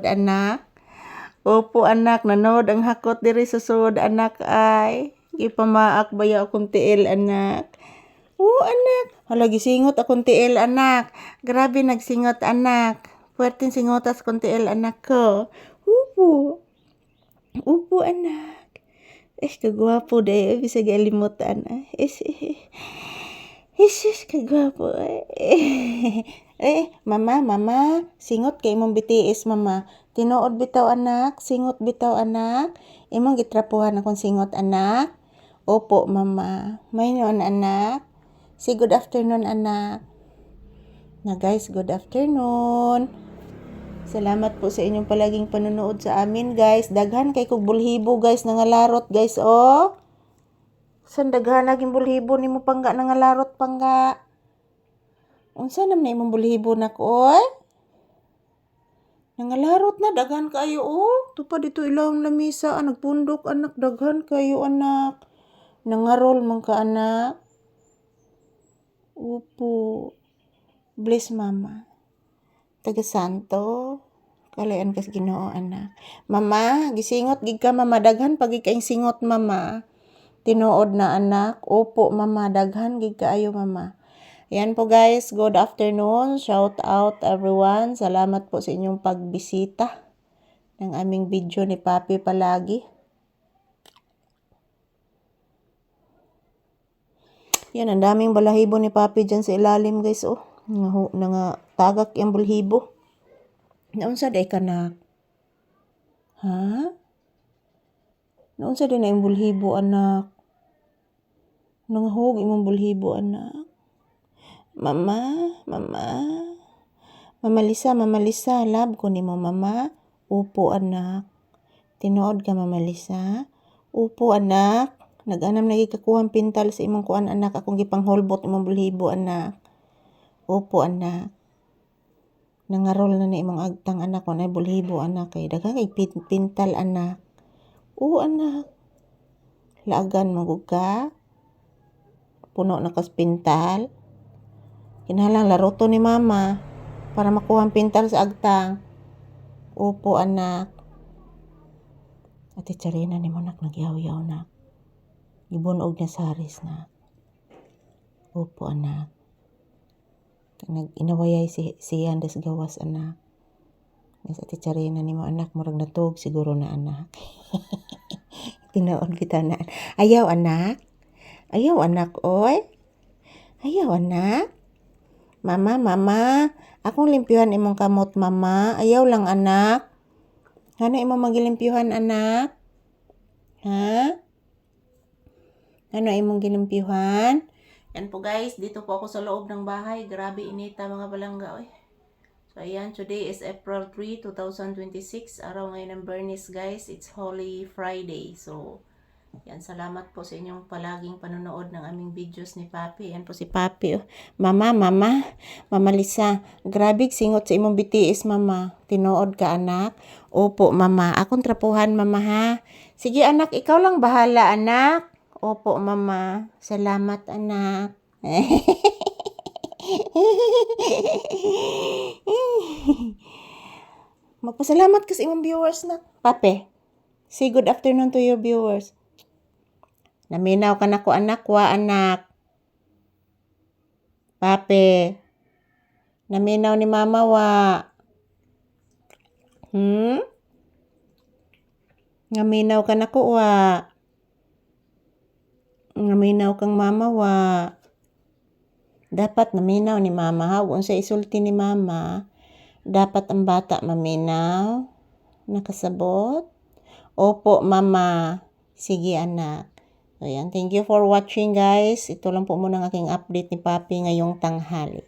Anak. Opo anak, nanood ang hakot diri sa sud anak ay. Gipamaak baya akong tiil anak. Oo anak. Hala gisingot akong tiil anak. Grabe nagsingot anak. Puwerteng singotas akong tiil anak ko. Opo. Opo anak. Kagwapo day. Bisag alimutan. Kagwapo. Mama. Singot kay imong BTS, mama. Tinuod bitaw anak, singot bitaw anak. Imong gitrapuhan akong singot anak. Opo mama. May noon anak. Say good afternoon anak. Na guys, good afternoon. Salamat po sa inyong palaging panonood sa amin guys. Daghan kay kog bulhibo guys, nangalarot guys oh. San daghan naging bulhibo nimo pangga nangalarot pangga. Unsa nam na imong bulhibo nako oy? Nangalarot na, daghan kayo, oh. Tupad dito ilawang lamisa, nagpundok, anak, daghan kayo, anak. Nangarol man ka, anak. Opo. Bless, mama. Taga Santo. Kalayan kas Ginoo, anak. Mama, gisingot, gig ka, mama. Daghan, pagi kaing singot, mama. Tinuod na, anak. Opo, mama. Daghan, gig kaayo, mama. Yan po guys, good afternoon. Shout out everyone. Salamat po sa inyong pagbisita ng aming video ni Papi palagi. Yan, ang daming balahibo ni Papi dyan sa ilalim guys. Oh, tagak yung balahibo. Naunsa day kanak? Ha? Naunsa day na yung balahibo anak? Nangahog imong balahibo anak? Mama. Mama Lisa, love ko nimo mama. Upo anak. Tinuod ka Mama Lisa. Upo anak. Nag-anam na gikakuhang pintal sa imong kuan anak, akong gipangholbot imong bulhibo anak. Upo anak. Nangarol na imong agtang anak ko na bulhibo anak kay daghang kay pintal anak. Oo anak. Laagan magug ka. Puno na kas pintal. Kinahanglan laruto ni mama para makuha ang pintal sa agtang. Opo anak. Ate Charina ni mo nak nagyaw-yaw na. Gibunog na saris na. Opo anak. Inawayay si Andes gawas anak. Yes, Ate Charina ni mo anak murag natug siguro na anak. Tinood kita na. Ayaw anak. Oy. Ayaw anak. Mama, akong limpyuhan imong kamot, mama. Ayaw lang, anak. Ano imong magilimpyuhan, anak? Ha? Ano imong gilimpyuhan? Yan po guys, dito po ako sa loob ng bahay. Grabe inita mga balangga, oy. So ayan, today is April 3, 2026. Araw ngayon ng Bernice guys. It's Holy Friday. So, yan, salamat po sa inyong palaging panonood ng aming videos ni Papi. Yan po si Papi. Oh. Mama Lisa, grabe singot sa imong BTS, mama. Tinuod ka, anak? Opo, mama. Akong trapuhan, mama, ha? Sige, anak, ikaw lang bahala, anak. Opo, mama. Salamat, anak. Magpasalamat ka sa imong viewers na. Papi, say good afternoon to your viewers. Naminaw ka na ko anak, wa anak. Papi. Naminaw ni mama wa. Naminaw ka na ko wa. Naminaw kang mama wa. Dapat naminaw ni mama ha. Kung sa isulti ni mama, dapat ang bata maminaw. Nakasabot? Opo, mama. Sige, anak. Ayan, thank you for watching guys. Ito lang po muna ang aking update ni Papi ngayong tanghali.